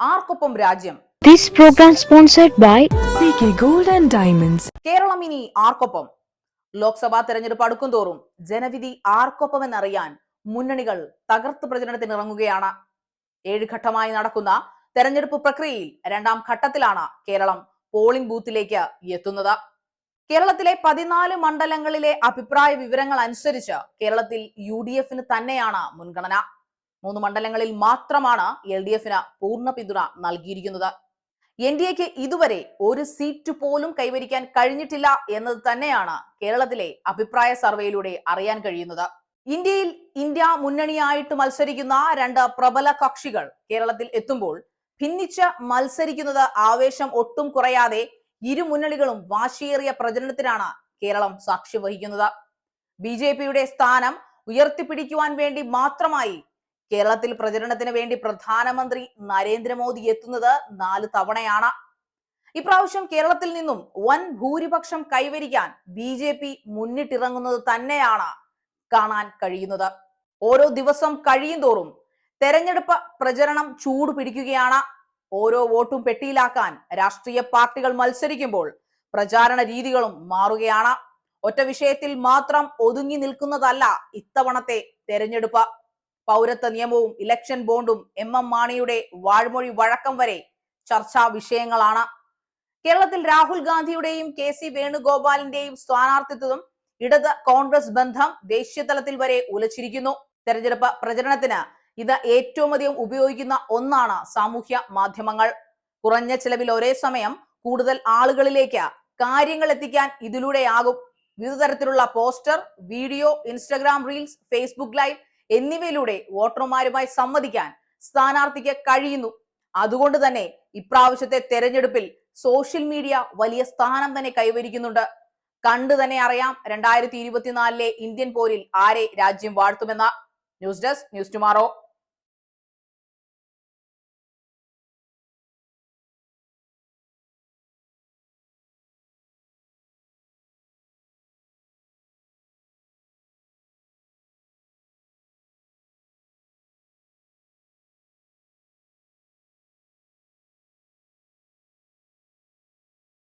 ആർക്കൊപ്പം രാജ്യം? This program sponsored by CK Gold and Diamonds. Keralam ഇനി ആർക്കൊപ്പം? ലോക്സഭാ തെരഞ്ഞെടുപ്പ് അടുക്കുംതോറും ജനവിധി ആർക്കൊപ്പം എന്നറിയാൻ മുന്നണികൾ തകർത്ത് പ്രചരണത്തിനിറങ്ങുകയാണ്. 7 ഘട്ടമായി നടക്കുന്ന തെരഞ്ഞെടുപ്പ് പ്രക്രിയയിൽ 2ാം ഘട്ടത്തിലാണ് കേരളം പോളിംഗ് ബൂത്തിലേക്ക് എത്തുന്നത്. കേരളത്തിലെ 14 മണ്ഡലങ്ങളിലെ അഭിപ്രായ വിവരങ്ങൾ അനുസരിച്ച് കേരളത്തിൽ UDFന് തന്നെയാണ് മുൻഗണന. 3 മണ്ഡലങ്ങളിൽ മാത്രമാണ് LDFന് പൂർണ്ണ പിന്തുണ നൽകിയിരിക്കുന്നത്. NDAക്ക് ഇതുവരെ ഒരു സീറ്റ് പോലും കൈവരിക്കാൻ കഴിഞ്ഞിട്ടില്ല എന്നത് തന്നെയാണ് കേരളത്തിലെ അഭിപ്രായ സർവേയിലൂടെ അറിയാൻ കഴിയുന്നത്. ഇന്ത്യയിൽ ഇന്ത്യ മുന്നണിയായിട്ട് മത്സരിക്കുന്ന 2 പ്രബല കക്ഷികൾ കേരളത്തിൽ എത്തുമ്പോൾ ഭിന്നിച്ച് മത്സരിക്കുന്നത് ആവേശം ഒട്ടും കുറയാതെ ഇരു മുന്നണികളും വാശിയേറിയ പ്രചരണത്തിനാണ് കേരളം സാക്ഷ്യം വഹിക്കുന്നത്. BJPയുടെ സ്ഥാനം ഉയർത്തിപ്പിടിക്കുവാൻ വേണ്ടി മാത്രമായി കേരളത്തിൽ പ്രചരണത്തിന് വേണ്ടി പ്രധാനമന്ത്രി നരേന്ദ്രമോദി എത്തുന്നത് 4 തവണയാണ്. ഇപ്രാവശ്യം കേരളത്തിൽ നിന്നും വൻ ഭൂരിപക്ഷം കൈവരിക്കാൻ BJP മുന്നിട്ടിറങ്ങുന്നത് തന്നെയാണ് കാണാൻ കഴിയുന്നത്. ഓരോ ദിവസം കഴിയും തോറും തെരഞ്ഞെടുപ്പ് പ്രചരണം ചൂട് പിടിക്കുകയാണ്. ഓരോ വോട്ടും പെട്ടിയിലാക്കാൻ രാഷ്ട്രീയ പാർട്ടികൾ മത്സരിക്കുമ്പോൾ പ്രചാരണ രീതികളും മാറുകയാണ്. ഒറ്റ വിഷയത്തിൽ മാത്രം ഒതുങ്ങി നിൽക്കുന്നതല്ല ഇത്തവണത്തെ തെരഞ്ഞെടുപ്പ്. പൗരത്വ നിയമവും ഇലക്ഷൻ ബോണ്ടും MM മാണിയുടെ വാഴ്മൊഴി വഴക്കം വരെ ചർച്ചാ വിഷയങ്ങളാണ്. കേരളത്തിൽ രാഹുൽ ഗാന്ധിയുടെയും KC വേണുഗോപാലിന്റെയും സ്ഥാനാർത്ഥിത്വം, ഇടത് കോൺഗ്രസ് ബന്ധം ദേശീയ തലത്തിൽ വരെ ഉലച്ചിരിക്കുന്നു. തെരഞ്ഞെടുപ്പ് പ്രചരണത്തിന് ഇത് ഏറ്റവും അധികം ഉപയോഗിക്കുന്ന ഒന്നാണ് സാമൂഹ്യ മാധ്യമങ്ങൾ. കുറഞ്ഞ ചിലവിൽ ഒരേ സമയം കൂടുതൽ ആളുകളിലേക്ക് കാര്യങ്ങൾ എത്തിക്കാൻ ഇതിലൂടെയാകും. വിവിധ തരത്തിലുള്ള poster, video, Instagram reels, Facebook live എന്നിവയിലൂടെ വോട്ടർമാരുമായി സംവദിക്കാൻ സ്ഥാനാർത്ഥിക്ക് കഴിയുന്നു. അതുകൊണ്ട് തന്നെ ഇപ്രാവശ്യത്തെ തെരഞ്ഞെടുപ്പിൽ സോഷ്യൽ മീഡിയ വലിയ സ്ഥാനം തന്നെ കൈവരിക്കുന്നുണ്ട്. കണ്ടു തന്നെ അറിയാം 2024 ഇന്ത്യൻ പോരിൽ ആരെ രാജ്യം വാഴ്ത്തുമെന്ന്. News desk, news tomorrow.